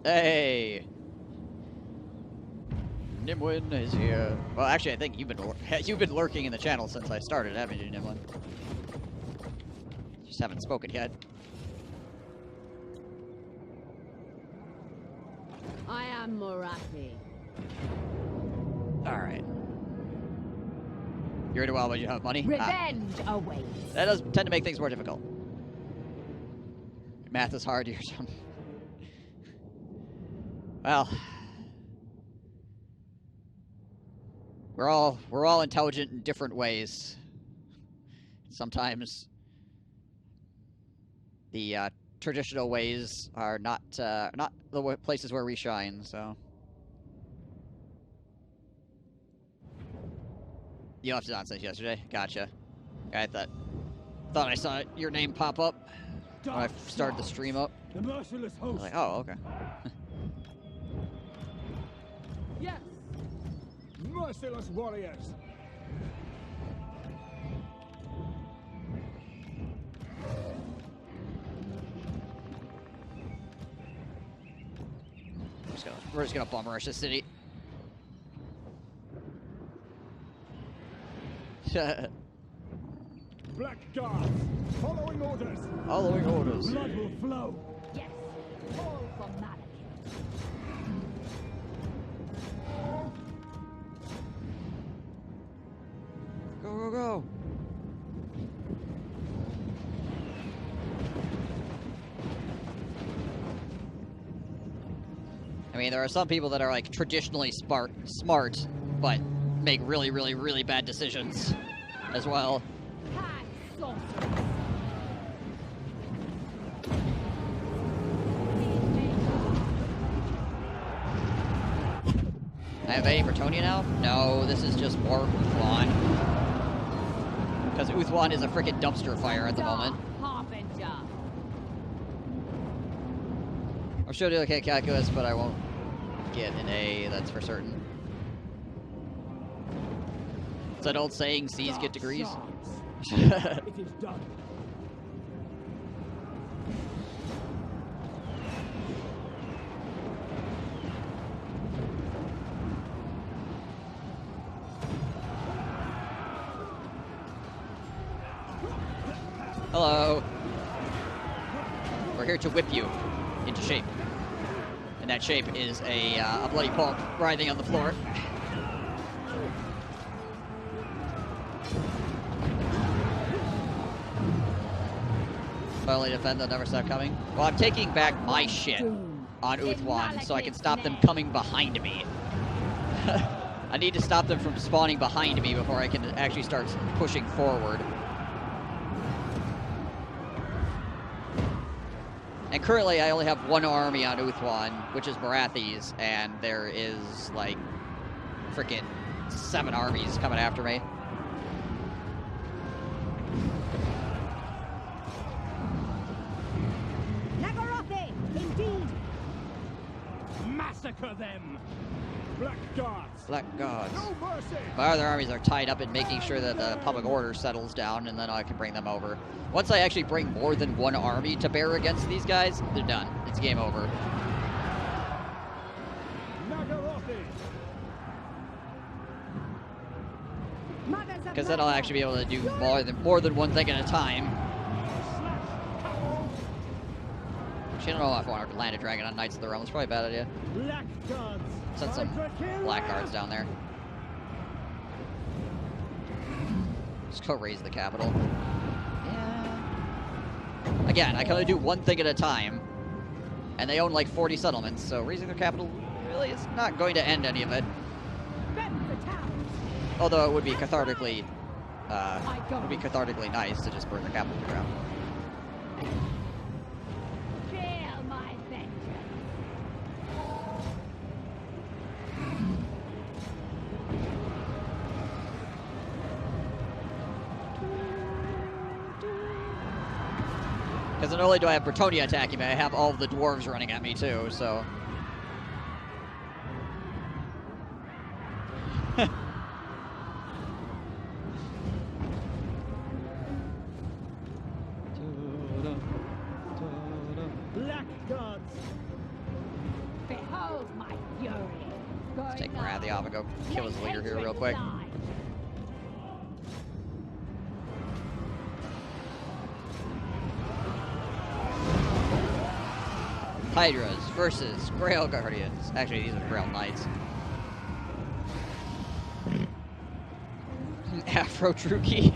Hey! Nimwin is here. Well, actually, I think you've been lurking in the channel since I started, haven't you, Nimwin? Just haven't spoken yet. I am Morathi. Alright. You're doing well, but you have money? Revenge awaits. That does tend to make things more difficult. Math is hard, you're well. We're all intelligent in different ways. Sometimes the traditional ways are not the places where we shine, so. You left it on since yesterday? Gotcha. I thought I saw your name pop up when I started the stream up. The merciless host. I was like, oh, okay. Yes. Merciless warriors. We're just gonna bum rush the city. Black guards. Following orders. Following orders. Blood will flow. Yes. All for Malakith. Go, go, go. I mean, there are some people that are like traditionally smart, but make really, really, really bad decisions as well. High sorceress. I have any Bretonia now? No, this is just more Uthwan. Because Uthwan is a freaking dumpster fire at the moment. Harbinger. I'm sure to okay calculus, but I won't get an A, that's for certain. It's that old saying, C's get degrees. It is done. Hello. We're here to whip you into shape. And that shape is a bloody pulp writhing on the floor. If I only defend, they'll never stop coming. Well, I'm taking back my shit on Uthwan so I can stop them coming behind me. I need to stop them from spawning behind me before I can actually start pushing forward. And currently, I only have one army on Uthwan, which is Morathi's, and there is, like, frickin' 7 armies coming after me. Nagarothi, indeed. Massacre them. Black guards. Black gods. No mercy. My other armies are tied up in making sure that the public order settles down, and then I can bring them over. Once I actually bring more than one army to bear against these guys, they're done. It's game over. Nagarothi. Because then I'll actually be able to do more than one thing at a time. Actually, I don't know if I want to land a dragon on Knights of the Realm. It's probably a bad idea. Black guards. Send some black guards down there. Just go raise the capital. Yeah. Again, I can only do one thing at a time. And they own like 40 settlements, so raising their capital really is not going to end any of it. Although it would be cathartically nice to just burn the capital to the ground. Feel my vengeance. Because not only do I have Bretonia attacking me, I have all of the dwarves running at me too, so. Black guards. feels my fury. Let's take Marathi off and go kill his leader here real quick. Hydras versus Grail Guardians. Actually, these are Grail Knights. Afro Truki.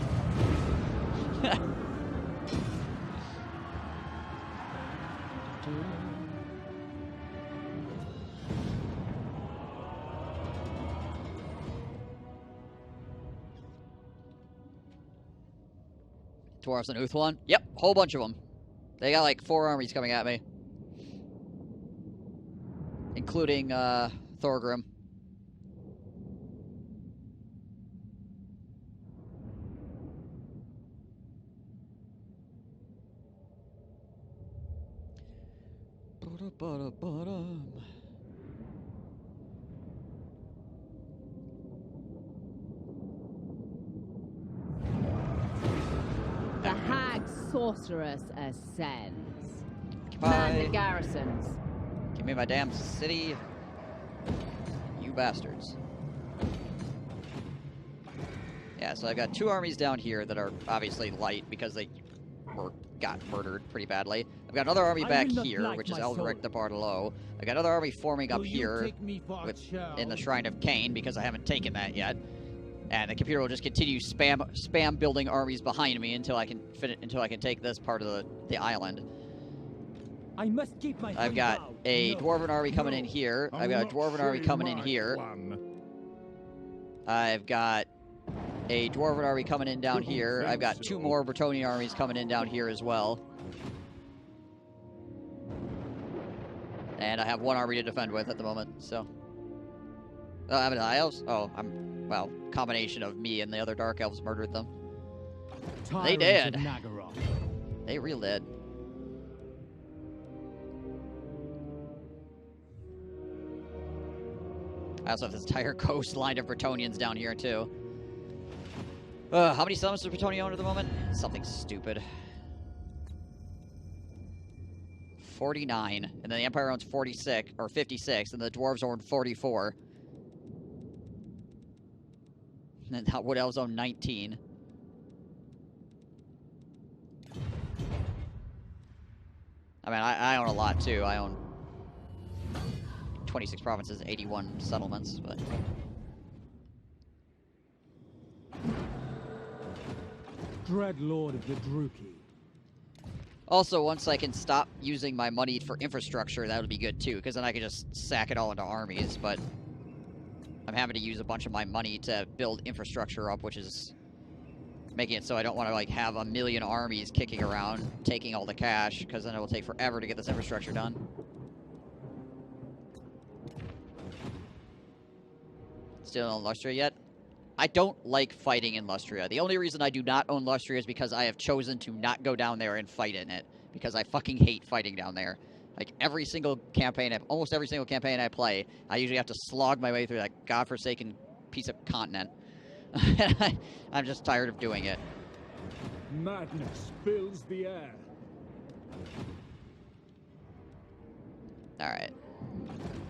Dwarves and Uthwan? Yep, whole bunch of them. They got like 4 armies coming at me. Including, Thorgrim. The hag sorceress ascends. Bye. Man the garrisons. Give me my damn city, you bastards. Yeah, so I've got 2 armies down here that are obviously light because they got murdered pretty badly. I've got another army back here, which is Eldric the Bartolo. I got another army forming up here in the Shrine of Cain because I haven't taken that yet. And the computer will just continue spam building armies behind me until I can take this part of the island. I must keep my I've got a Dwarven army coming in here. I've got a Dwarven army coming in here. I've got a Dwarven army coming in down here. I've got 2 more Bretonnian armies coming in down here as well. And I have 1 army to defend with at the moment, so. Oh, haven't I elves? Oh, well, combination of me and the other Dark Elves murdered them. They did. They real did. I also have this entire coastline of Bretonnians down here, too. How many summons does Bretonnia own at the moment? Something stupid. 49. And then the Empire owns 46, or 56, and the Dwarves own 44. And then Wood Elves own 19. I mean, I own a lot, too. I own 26 provinces, 81 settlements, but... Dread Lord of the Druki. Also, once I can stop using my money for infrastructure, that would be good, too, because then I can just sack it all into armies, but... I'm having to use a bunch of my money to build infrastructure up, which is making it so I don't want to, like, have 1,000,000 armies kicking around, taking all the cash, because then it will take forever to get this infrastructure done. Still on Lustria yet? I don't like fighting in Lustria. The only reason I do not own Lustria is because I have chosen to not go down there and fight in it, because I fucking hate fighting down there. Like, every single campaign, almost every single campaign I play, I usually have to slog my way through that godforsaken piece of continent. I'm just tired of doing it. Madness fills the air. Alright.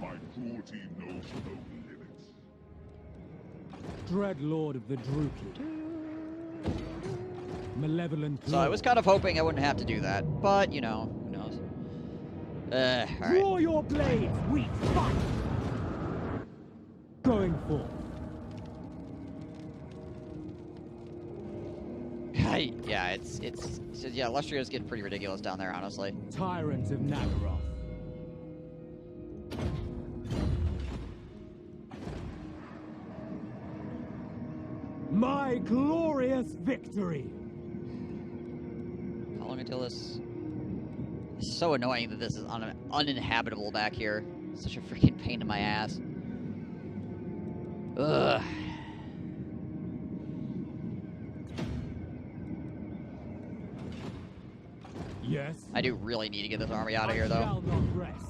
My cruelty knows no limits. Dread Lord of the Druki. Malevolent So I was kind of hoping I wouldn't have to do that, but, you know, who knows. Alright. Draw your blades, we fight! Going forth. Yeah, yeah, Lustria's getting pretty ridiculous down there, honestly. Tyrant of Nagaroth. My glorious victory! How long until this... It's so annoying that this is uninhabitable back here. It's such a freaking pain in my ass. Ugh. Yes. I do really need to get this army out of here, I though. shall not rest.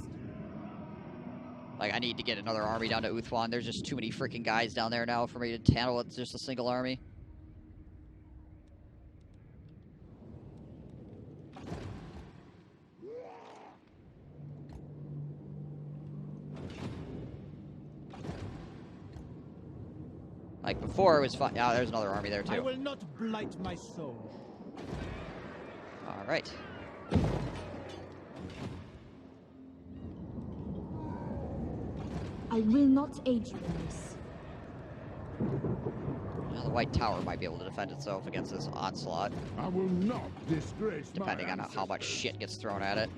Like, I need to get another army down to Uthwan. There's just too many freaking guys down there now for me to handle with just a single army. Like before, it was fine. Oh, there's another army there I too. will not blight my soul. All right. I will not aid you in this. Now, the White Tower might be able to defend itself against this onslaught, I will not disgrace depending my on how much ancestors. shit gets thrown at it.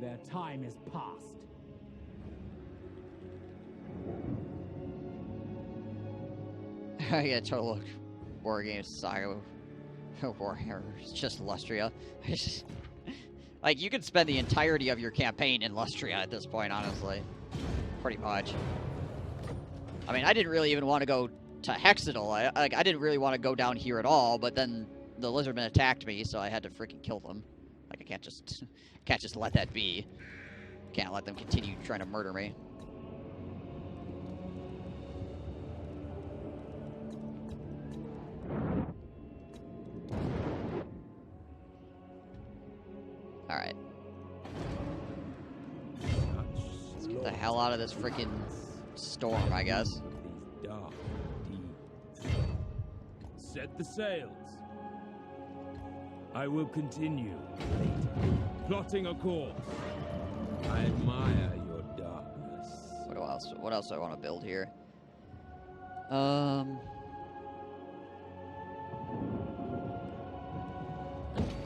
Their time is past. Yeah, total war games saga. Warhammer. It's just Lustria. Like, you could spend the entirety of your campaign in Lustria at this point, honestly. Pretty much. I mean, I didn't really even want to go to Hexadal. I didn't really want to go down here at all, but then the lizardmen attacked me, so I had to freaking kill them. Like, I can't just let that be. Can't let them continue trying to murder me. Alright. Let's get the hell out of this freaking storm, I guess. These dark deeds. Set the sails. I will continue later, plotting a course. I admire your darkness. What else do I want to build here?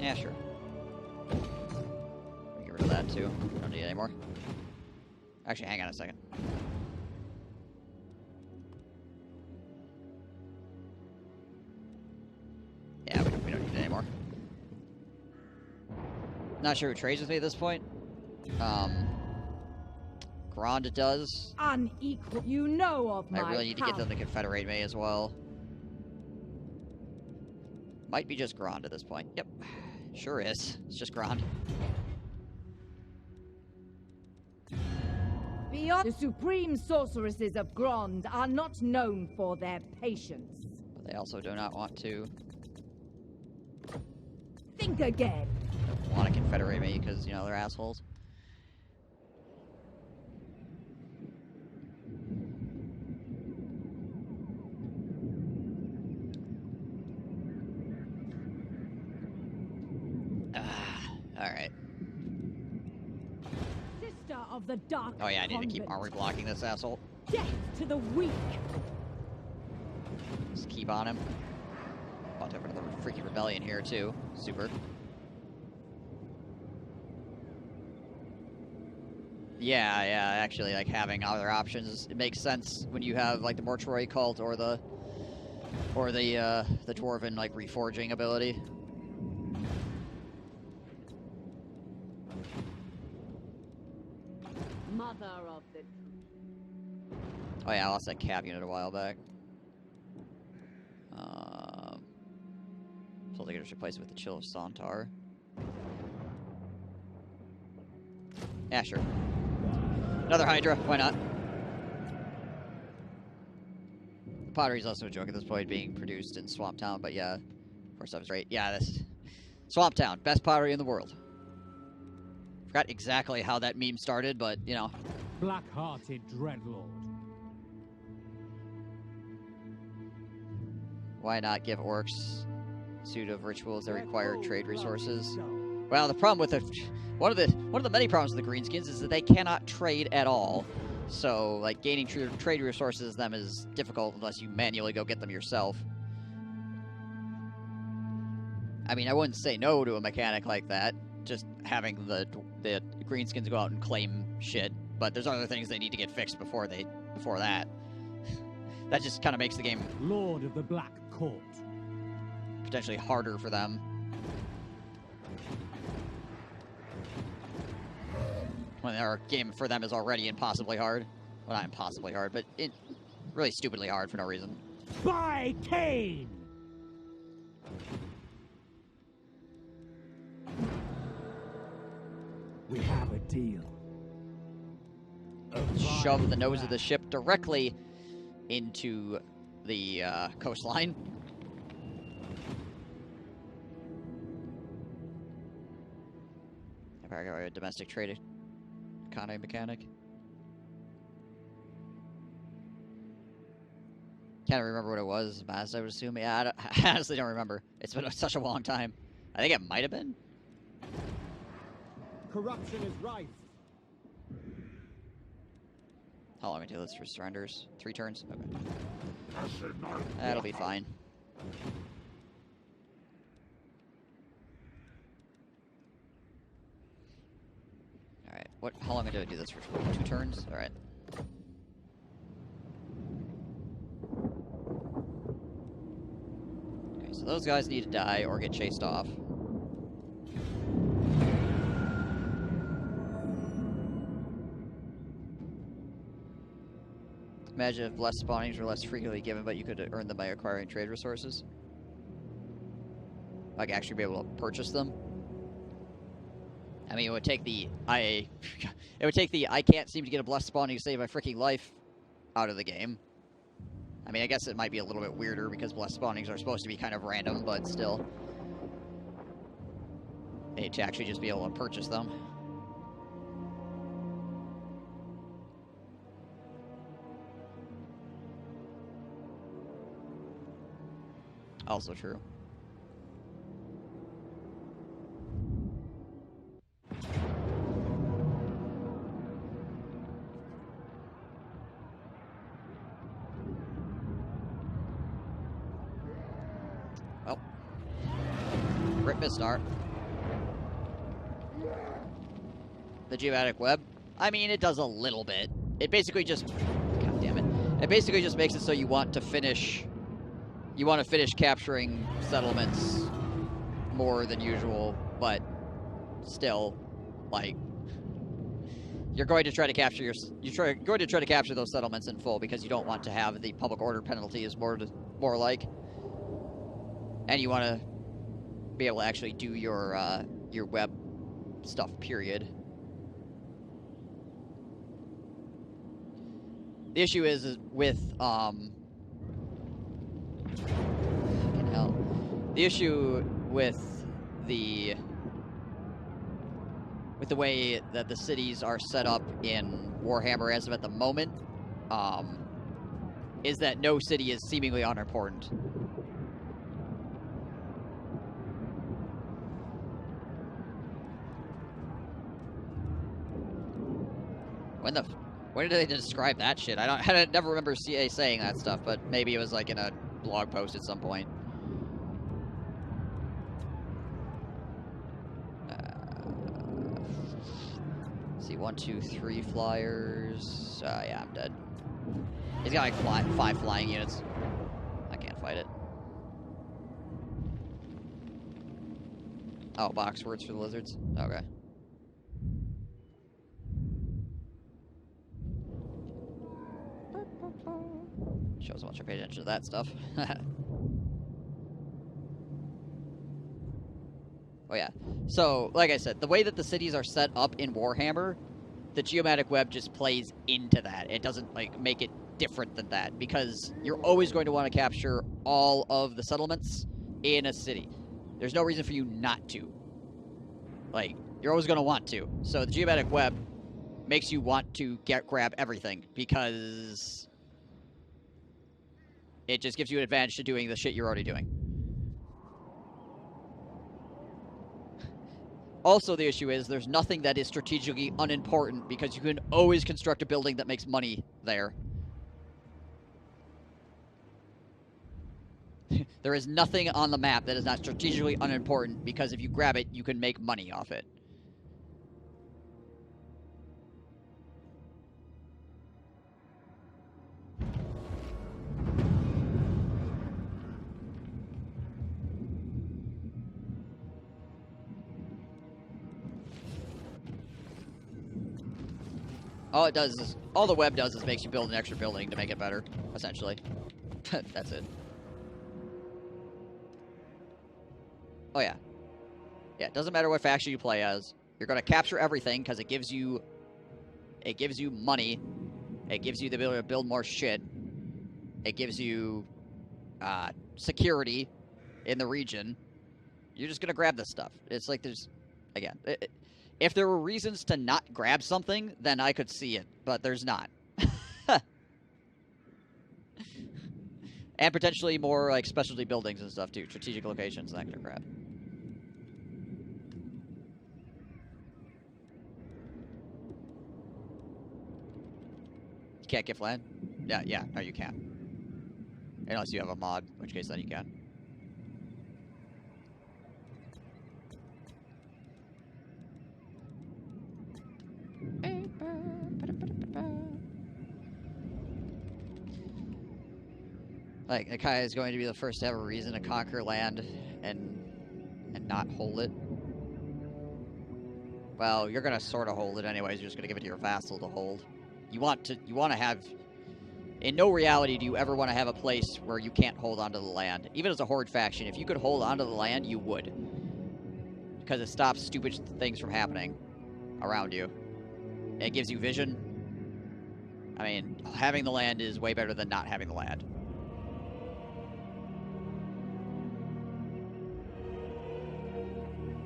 Yeah, sure. Get rid of that too. Don't need it anymore. Actually, hang on a second. Yeah, we don't need it anymore. Not sure who trades with me at this point. Grand does. Unequal. You know of my I really need to get them power. to confederate me as well. Might be just Grand at this point. Yep. Sure is. It's just Grand. Beyond the supreme sorceresses of Grand are not known for their patience. But they also do not want to Think again. want to confederate me because, you know, they're assholes. Alright. Sister of the dark. Oh yeah, I need to keep convent. armor blocking this asshole. Death to the weak. Just keep on him. About to have another freaking rebellion here too. Super. Yeah, actually, like, having other options, it makes sense when you have, like, the Mortuary Cult or the Dwarven, like, reforging ability. Mother of the. Oh yeah, I lost that cab unit a while back. So I think I just replace it with the Chill of Sontar. Yeah, sure. Another Hydra, why not? Pottery's also a joke at this point, being produced in Swamp Town, but yeah, of course I was right. Yeah, this Swamp Town, best pottery in the world. Forgot exactly how that meme started, but you know. Black-hearted dreadlord. Why not give orcs a suit of rituals that require trade resources? Well, the problem with one of the many problems with the greenskins is that they cannot trade at all. So, like, gaining trade resources them is difficult unless you manually go get them yourself. I mean, I wouldn't say no to a mechanic like that, just having the greenskins go out and claim shit. But there's other things they need to get fixed before that. That just kind of makes the game Lord of the Black Court. potentially harder for them. When our game for them is already impossibly hard. Well, not impossibly hard, but really stupidly hard for no reason. By Cain! We have a deal. Shove the nose of the ship directly into the coastline. I've already got a domestic trade economy mechanic. Can't remember what it was. Mass, I would assume. Yeah, I honestly don't remember. It's been such a long time. I think it might have been. Corruption is rife. How long until this for surrenders? 3 turns? Okay. That'll be fine. Alright, how long do I do this for? 2 turns? Alright. Okay, so those guys need to die or get chased off. Imagine if less spawnings were less frequently given, but you could earn them by acquiring trade resources. Like actually be able to purchase them. I mean, it would take the I can't seem to get a blessed spawning to save my freaking life out of the game. I mean, I guess it might be a little bit weirder because blessed spawnings are supposed to be kind of random, but still. To actually just be able to purchase them. Also true. Well. Rip Mistar. The geomatic web. I mean, it does a little bit. It basically just... God damn it. It basically just makes it so you want to finish... You want to finish capturing settlements more than usual, but still, like, you're going to try to capture going to try to capture those settlements in full because you don't want to have the public order penalty is more like, and you want to be able to actually do your web stuff. Period. The issue is with fucking hell. The issue with the way that the cities are set up in Warhammer as of at the moment, is that no city is seemingly unimportant. When did they describe that shit? I never remember CA saying that stuff, but maybe it was like in a blog post at some point. Let's see, 1, 2, 3 flyers. Yeah, I'm dead. He's got like 5 flying units. I can't fight it. Oh, box words for the lizards? Okay. Shows how much I paid attention to that stuff. Oh yeah. So, like I said, the way that the cities are set up in Warhammer, the geomatic web just plays into that. It doesn't, like, make it different than that, because you're always going to want to capture all of the settlements in a city. There's no reason for you not to. Like, you're always going to want to. So the geomatic web makes you want to grab everything, because it just gives you an advantage to doing the shit you're already doing. Also, the issue is there's nothing that is strategically unimportant because you can always construct a building that makes money there. There is nothing on the map that is not strategically unimportant because if you grab it, you can make money off it. All the web does is makes you build an extra building to make it better, essentially. That's it. Oh yeah. Yeah, it doesn't matter what faction you play as. You're going to capture everything because it gives you money. It gives you the ability to build more shit. It gives you security in the region. You're just going to grab this stuff. It's like there's, again, if there were reasons to not grab something, then I could see it, but there's not. And potentially more, like, specialty buildings and stuff, too. Strategic locations, that kind of crap. You can't gift land? Yeah, no, you can't. Unless you have a mod, in which case then you can. Like, Nakai is going to be the first to have a reason to conquer land and not hold it. Well, you're gonna sort of hold it anyways. You're just gonna give it to your vassal to hold. You want to have. In no reality do you ever want to have a place where you can't hold onto the land. Even as a horde faction, if you could hold onto the land, you would, because it stops stupid things from happening around you. It gives you vision. I mean, having the land is way better than not having the land.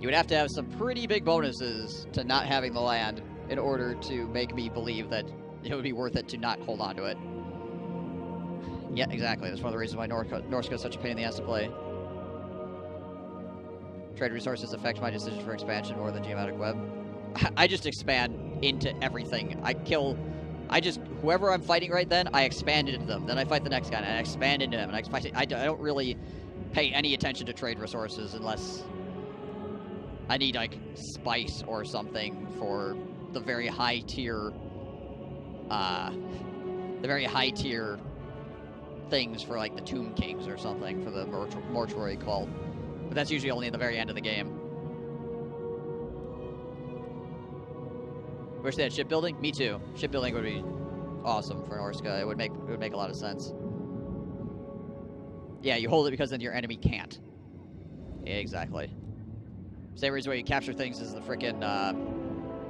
You would have to have some pretty big bonuses to not having the land in order to make me believe that it would be worth it to not hold on to it. Yeah, exactly. That's one of the reasons why Norska is such a pain in the ass to play. Trade resources affect my decision for expansion more than geometric web. I just expand into everything. Whoever I'm fighting right then, I expand into them. Then I fight the next guy, and I expand into him. And I don't really pay any attention to trade resources unless I need, like, spice or something for the very high tier, things for, like, the Tomb Kings or something for the mortuary cult. But that's usually only at the very end of the game. Wish they had shipbuilding? Me too. Shipbuilding would be awesome for Norska. It would make a lot of sense. Yeah, you hold it because then your enemy can't. Yeah, exactly. Same reason why you capture things is the frickin'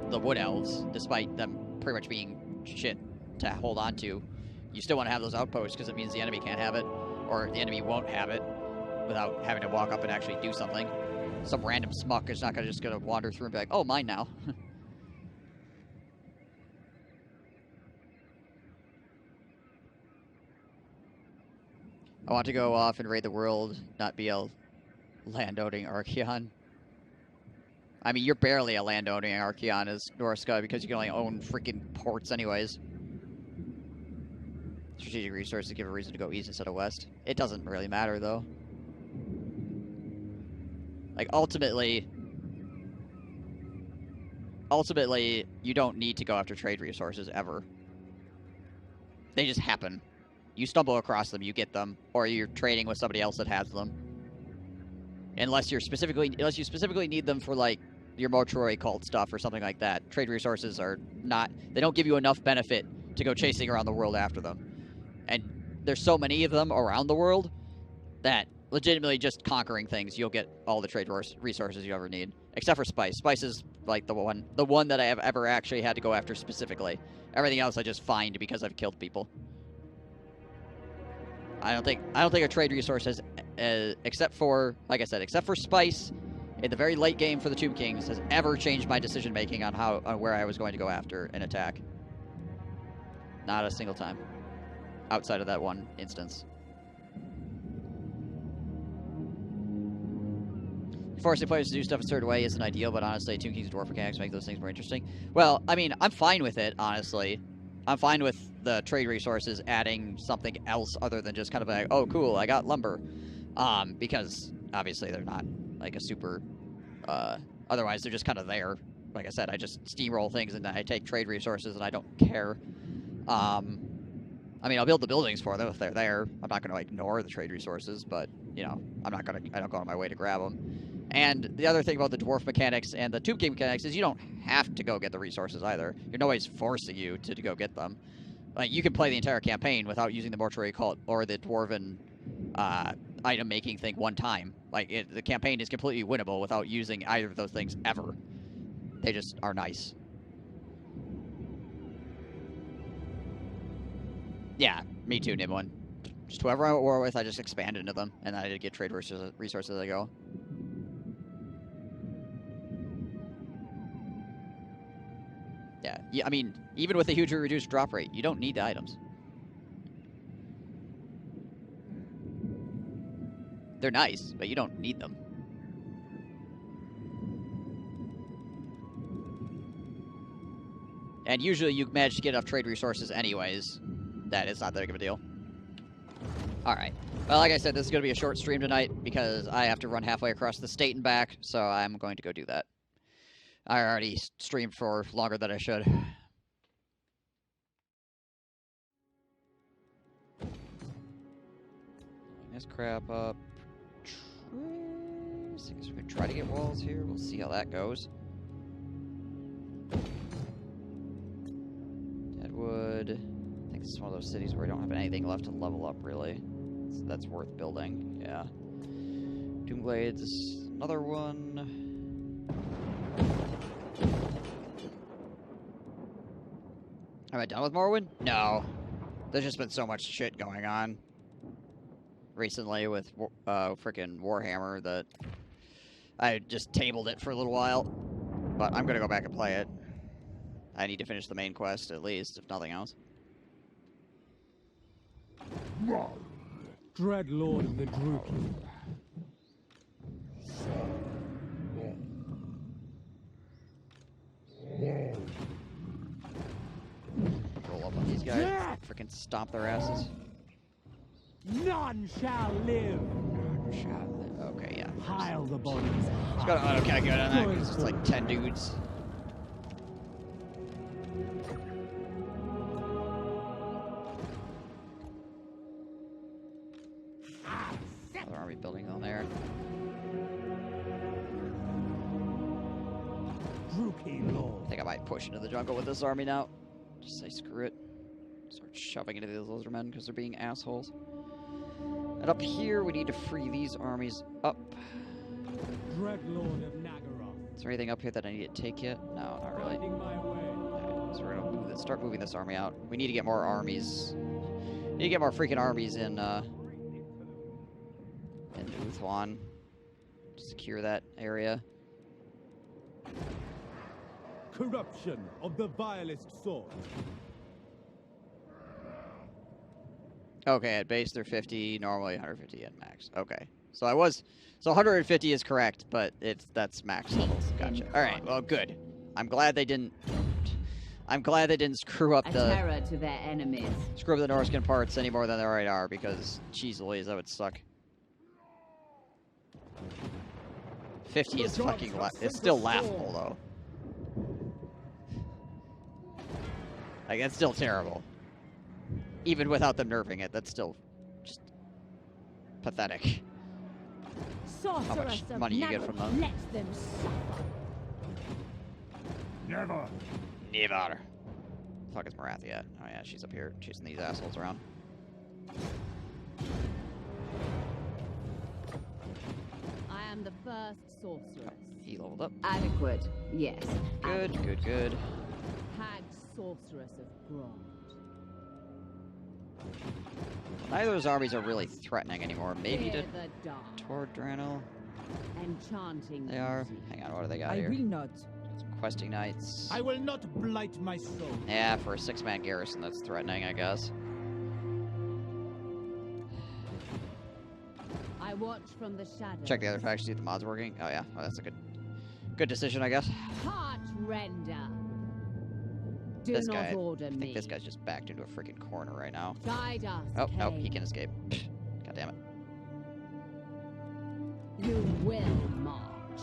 the Wood Elves, despite them pretty much being shit to hold on to. You still want to have those outposts because it means the enemy can't have it, or the enemy won't have it without having to walk up and actually do something. Some random smuck is not just gonna wander through and be like, oh, mine now. I want to go off and raid the world, not be a landowning Archeon. I mean, you're barely a landowning Archeon as Norska because you can only own freaking ports anyways. Strategic resources give a reason to go east instead of west. It doesn't really matter, though. Like, ultimately, you don't need to go after trade resources ever. They just happen. You stumble across them, you get them, or you're trading with somebody else that has them. Unless you specifically need them for, like, your mortuary cult stuff or something like that. Trade resources are not... They don't give you enough benefit to go chasing around the world after them. And there's so many of them around the world that legitimately just conquering things, you'll get all the trade resources you ever need. Except for spice. Spice is, like, the one that I have ever actually had to go after specifically. Everything else I just find because I've killed people. I don't think a trade resource has, except for, like I said, except for spice in the very late game for the Tomb Kings, has ever changed my decision making on where I was going to go after an attack. Not a single time, outside of that one instance. Forcing players to do stuff a certain way isn't ideal, but honestly, Tomb Kings dwarf mechanics make those things more interesting. Well, I mean, I'm fine with it, honestly. I'm fine with the trade resources adding something else other than just kind of like, oh, cool, I got lumber. Because, obviously, they're not, like, a super... otherwise, they're just kind of there. Like I said, I just steamroll things and I take trade resources and I don't care. I mean, I'll build the buildings for them if they're there. I'm not going to ignore the trade resources, but, you know, I don't go on my way to grab them. And the other thing about the dwarf mechanics and the Tomb King mechanics is you don't have to go get the resources either. Nobody's forcing you to go get them. Like, you can play the entire campaign without using the mortuary cult or the dwarven item making thing one time. Like, the campaign is completely winnable without using either of those things ever. They just are nice. Yeah, me too, Nimwin. Just whoever I war with, I just expand into them, and I get trade resources as I go. Yeah, I mean, even with a hugely reduced drop rate, you don't need the items. They're nice, but you don't need them. And usually you manage to get enough trade resources anyways. That is not that big of a deal. Alright. Well, like I said, this is going to be a short stream tonight because I have to run halfway across the state and back, so I'm going to go do that. I already streamed for longer than I should. This crap up. I guess we can try to get walls here. We'll see how that goes. Deadwood. I think this is one of those cities where we don't have anything left to level up, really. So that's worth building. Yeah. Doomglades. Another one. Am I done with Morrowind? No. There's just been so much shit going on recently with frickin' Warhammer that I just tabled it for a little while. But I'm gonna go back and play it. I need to finish the main quest, at least, if nothing else. Dreadlord of the Druki. Roll up on these guys. Frickin' stomp their asses. None shall live. Okay, yeah. Pile the bodies. Let's go to auto-calculate on that, because it's like 10 dudes. Another army building on there. I think I might push into the jungle with this army now. Just say screw it. Start shoving into these lizardmen because they're being assholes. And up here, we need to free these armies up. Dreadlord of Nagaroth. Is there anything up here that I need to take yet? No, not really. Alright, so we're gonna start moving this army out. We need to get more armies. We need to get more freaking armies in Uthwan. Secure that area. Corruption of the vilest sort. Okay, at base they're 50, normally 150 at max. Okay. So 150 is correct, but that's max levels. Gotcha. Alright, well good. I'm glad they didn't screw up the terror to their enemies. Screw up the Norscan parts any more than they already are, because jeez Louise, that would suck. 50 is fucking it's still laughable though. Like, that's still terrible. Even without them nerfing it, that's still just pathetic. How much money you get from them. Let them suffer. Never. Never. Fuck is Marathi at? Oh yeah, she's up here chasing these assholes around. I am the first sorceress. Oh, he leveled up. Adequate, yes. Good, good, good. Hag sorceress of Grond. Neither of those armies are really threatening anymore. Maybe to Fear the dark. toward Dranil. Enchanting. They are. music. Hang on, what do they got I here? will not. Some questing knights. I will not blight my soul. Yeah, for a 6-man garrison, that's threatening, I guess. I watch from the shadows. Check the other factions, see if the mod's working. Oh yeah, well, that's a good decision, I guess. Heart render. Do This not guy, order I think me. this guy's just backed into a freaking corner right now. Guide us. Oh, nope, he Cain. can escape. God damn it. You will march.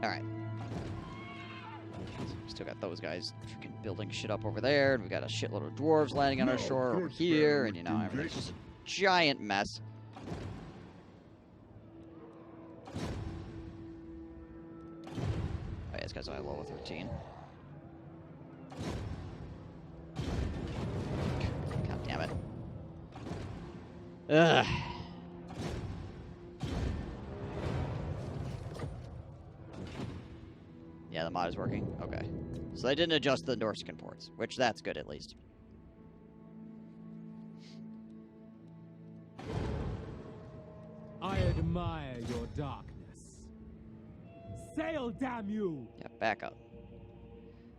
Alright. Still got those guys freaking building shit up over there, and we got a shitload of dwarves landing on our shore over here, and you know, everything's just a giant mess. Oh yeah, this guy's only level 13. God damn it. Ugh. Yeah, the mod is working. Okay. So they didn't adjust the Norscan ports, which that's good at least. I admire your darkness. Sail, damn you! Yeah, back up.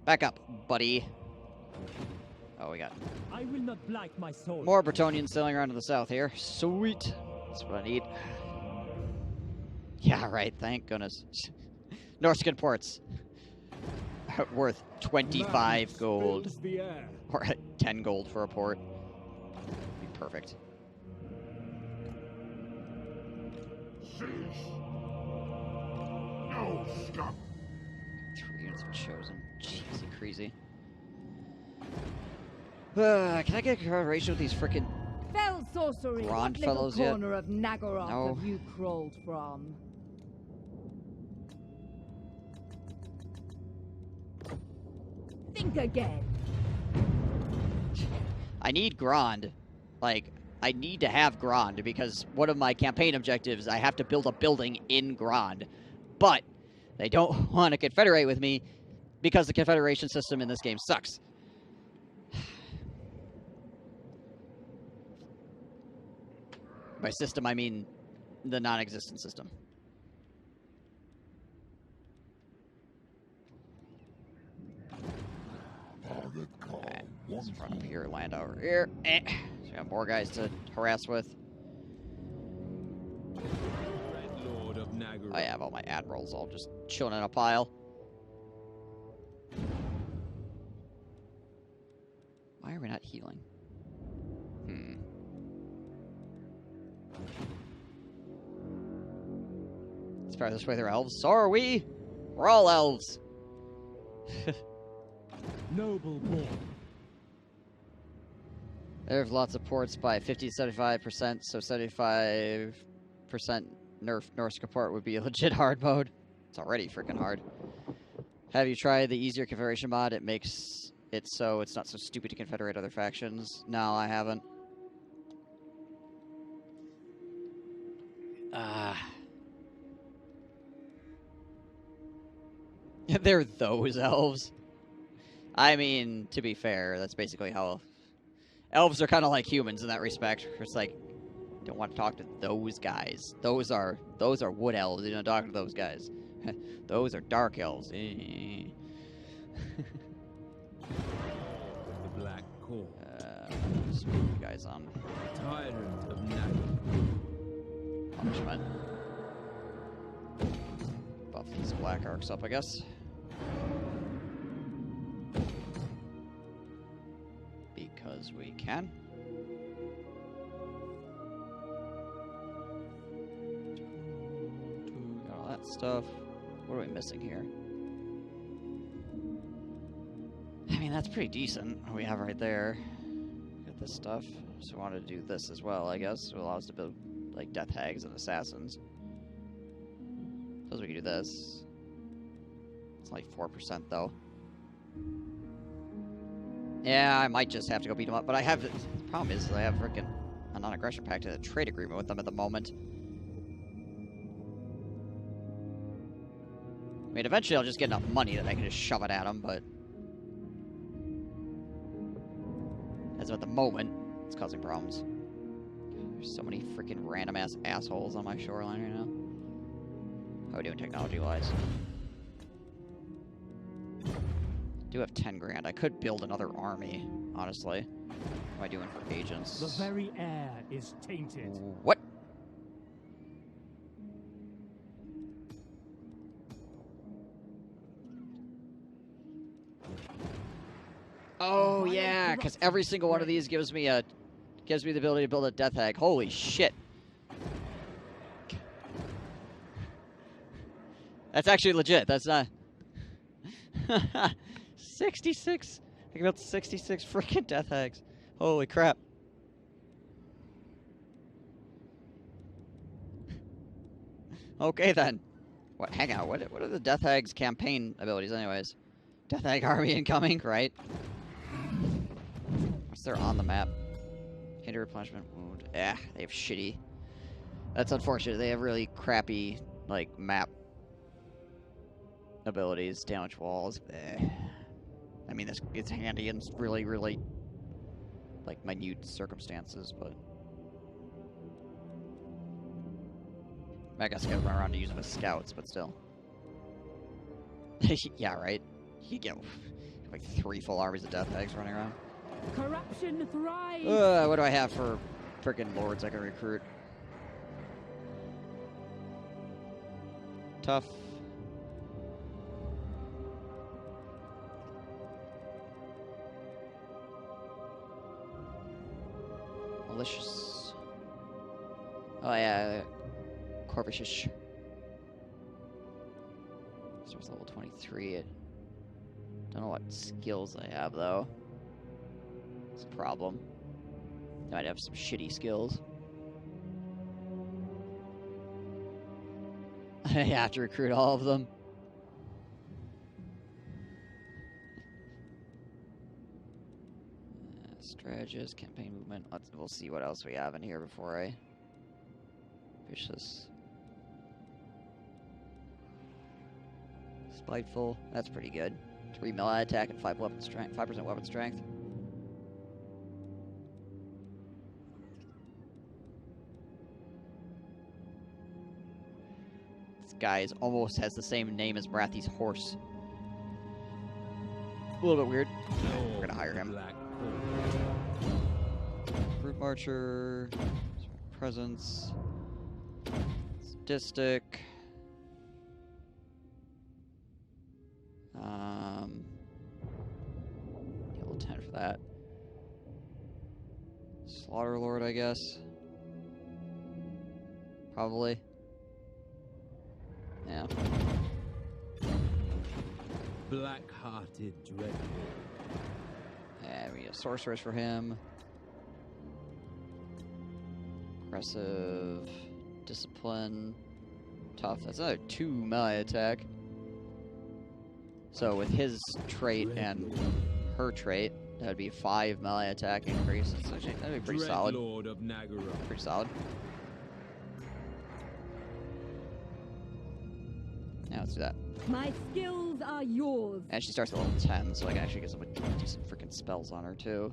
Back up, buddy. Oh, we got I will not blight my soul. more Bretonians sailing around to the south here. Sweet. That's what I need. Yeah, right. Thank goodness. Norskin ports. Worth 25 gold. Fills the air. Or 10 gold for a port. Be perfect. Cease. No stop. 3 units of chosen. Jeez, crazy. Can I get a corroboration with these frickin' Fell sorcery. Grand What little fellows yet? corner of Naggaroth No. have you crawled from? Think again. I need Grand. Like, I need to have Grand because one of my campaign objectives, I have to build a building in Grand. But they don't want to confederate with me because the confederation system in this game sucks. By system, I mean the non-existent system. Alright, let's run up here, land over here. So we have more guys to harass with. Red Lord of Naggaroth. I have all my admirals all just chilling in a pile. Why are we not healing? As far as this way they're elves. So are we! We're all elves! Noble born. There's lots of ports by 50 to 75%, so 75% nerf Norse port would be a legit hard mode. It's already freaking hard. Have you tried the easier confederation mod? It makes it so it's not so stupid to confederate other factions. No, I haven't. They're those elves. I mean, to be fair, that's basically how elves are kind of like humans in that respect. It's like, don't want to talk to those guys. Those are wood elves. You don't talk to those guys. Those are dark elves. The Black Core. Just move you guys on Tyrant of Naggaroth. punishment. Buff these black arcs up, I guess. Because we can. Got all that stuff. What are we missing here? I mean, that's pretty decent. What we have right there. Got this stuff. So we wanted to do this as well, I guess. It allows us to build, like, death hags and assassins. Suppose we could do this. It's like 4%, though. Yeah, I might just have to go beat them up, but I have... The problem is I have frickin' a non-aggression pact and a trade agreement with them at the moment. I mean, eventually I'll just get enough money that I can just shove it at them, but... as of at the moment, it's causing problems. There's so many freaking random-ass assholes on my shoreline right now. How are we doing technology-wise? I do have 10 grand. I could build another army, honestly. What am I doing for agents? The very air is tainted. What? Oh yeah, because every single one of these gives me the ability to build a death hag. Holy shit! That's actually legit. That's not 66. I can build 66 freaking death hags. Holy crap! Okay then. What? Hang on. What are the death hags' campaign abilities, anyways? Death hag army incoming, right? What's there on the map? Hinder replenishment wound. They have shitty. That's unfortunate. They have really crappy, like, map abilities. Damage walls. I mean, it's handy in really, really, like, minute circumstances, but... I guess I gotta run around to use them as scouts, but still. Yeah, right? You get, like, 3 full armies of death hags running around. Corruption thrives. What do I have for frickin' lords I can recruit? tough. Malicious. Oh yeah, Corvushish. Starts level 23. Don't know what skills they have though. It's a problem. They might have some shitty skills. I have to recruit all of them. Strategist, campaign movement. We'll see what else we have in here before I finish this. Spiteful. That's pretty good. 3 melee attack and 5% weapon strength. This guy almost has the same name as Brathy's horse. A little bit weird. We're gonna hire him. Brute Marcher. Presence. Sadistic. Level 10 for that. Slaughter Lord, I guess. Probably. Yeah. Black-hearted dreadful. Yeah, we have Sorceress for him. Aggressive. Discipline. Tough. That's another 2 melee attack. So with his trait and her trait, that would be 5 melee attack increase. So that'd be pretty solid. Lord of Nagara. Pretty solid. Yeah, let's do that. My skills are yours. And she starts at level 10, so I can actually get some decent freaking spells on her too.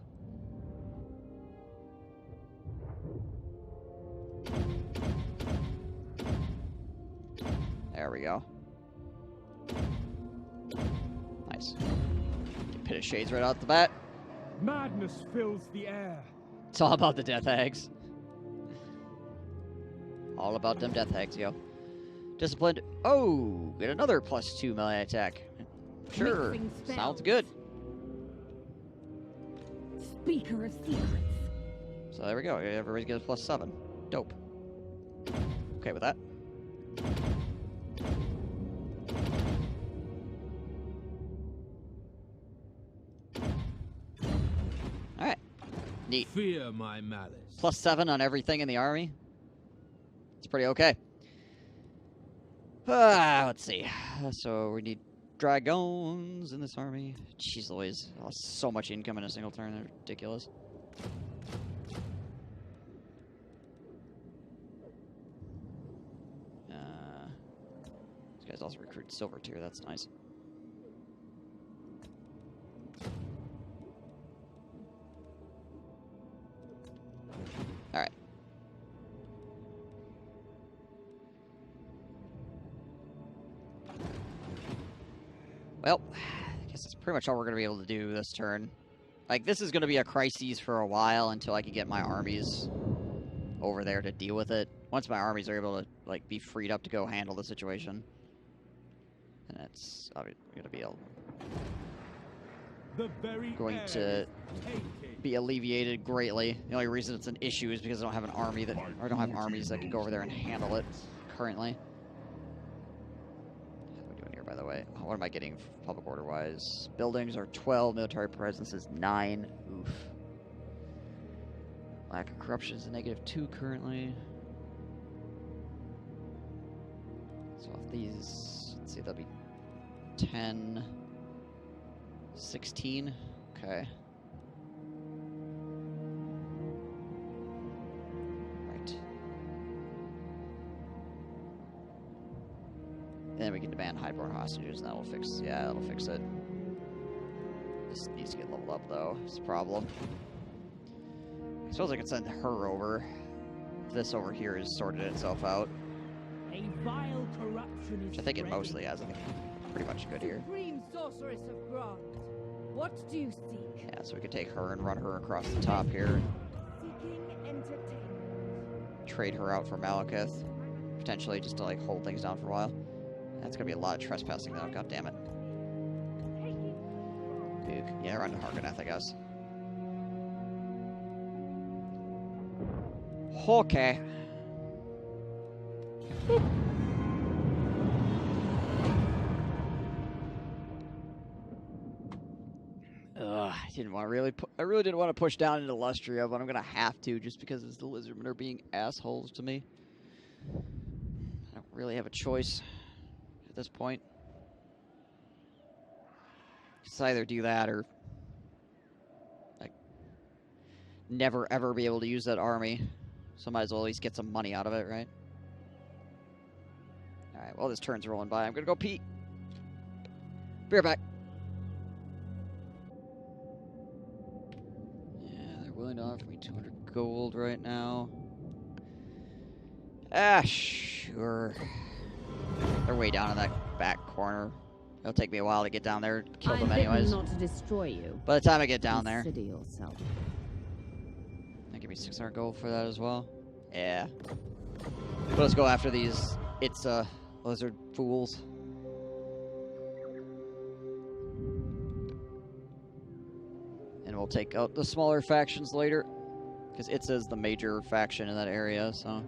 There we go. Nice. Pit of Shades right out the bat. Madness fills the air. It's all about the death eggs. All about them death eggs, yo. Disciplined. Oh, get another +2 melee attack. Sure. Sounds good. Speaker of secrets. So there we go. Everybody gets a +7. Dope. Okay with that. Alright. Neat. Fear my malice. +7 on everything in the army. It's pretty okay. Let's see. So we need dragons in this army. Jeez Louise. Oh, so much income in a single turn. They're ridiculous. These guys also recruit silver tier. That's nice. Alright. Well, I guess that's pretty much all we're going to be able to do this turn. Like, this is going to be a crisis for a while until I can get my armies over there to deal with it. Once my armies are able to, like, be freed up to go handle the situation. And that's obviously going to be going to be alleviated greatly. The only reason it's an issue is because I don't have an army that, or I don't have armies that can go over there and handle it currently. By the way, what am I getting public order wise? Buildings are 12, military presence is 9. Oof. Lack of corruption is a -2 currently. So if these, let's see, that'll be 10, 16. Okay. Then we can demand highborn hostages, and that'll fix, yeah, that'll fix it. This needs to get leveled up, though. It's a problem. I suppose I could send her over. This over here has sorted itself out. A vile corruption is Which I think it mostly has. I think pretty much good here. Supreme Sorceress of Grond. What do you seek? Yeah, so we could take her and run her across the top here. Seeking entertainment. Trade her out for Malekith. Potentially just to, like, hold things down for a while. That's gonna be a lot of trespassing though, god damn it. Duke. Yeah, run to Harkanath, I guess. Okay. I didn't want to really. I really didn't want to push down into Lustria, but I'm gonna have to just because the lizardmen are being assholes to me. I don't really have a choice at this point. Just either do that or like never ever be able to use that army. So might as well at least get some money out of it, right? All right. Well, this turn's rolling by. I'm gonna go pee. Be right back. Willing to offer me 200 gold right now. Ah, sure. They're way down in that back corner. It'll take me a while to get down there and kill them anyways. Not to destroy you. By the time I get down there. Consider yourself. They give me 600 gold for that as well. Yeah. But let's go after these lizard fools. And we'll take out the smaller factions later. Because Itza's the major faction in that area, so...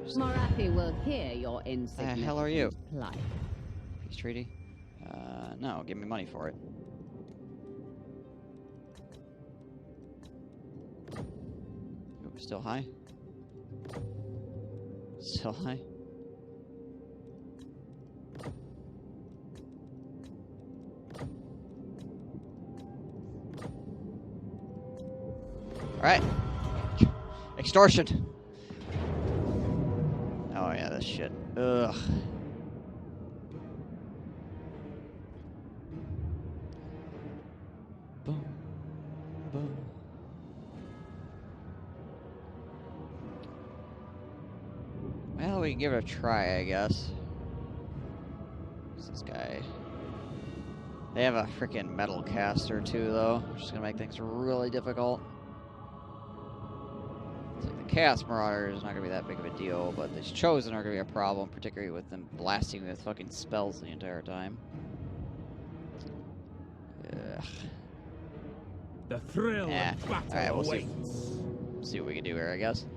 Marathi will hear your insignificant hell are you? plight. Peace treaty? No, give me money for it. Ooh, still high? Still high? Alright. Extortion. Oh yeah, this shit. Ugh. Boom. Boom. Well, we can give it a try, I guess. Who's this guy? They have a freaking metal caster too, though, which is gonna make things really difficult. Chaos Marauder is not going to be that big of a deal, but these Chosen are going to be a problem, particularly with them blasting me with fucking spells the entire time. Ugh. The thrill of battle Alright, we'll awaits. see what we can do here, I guess.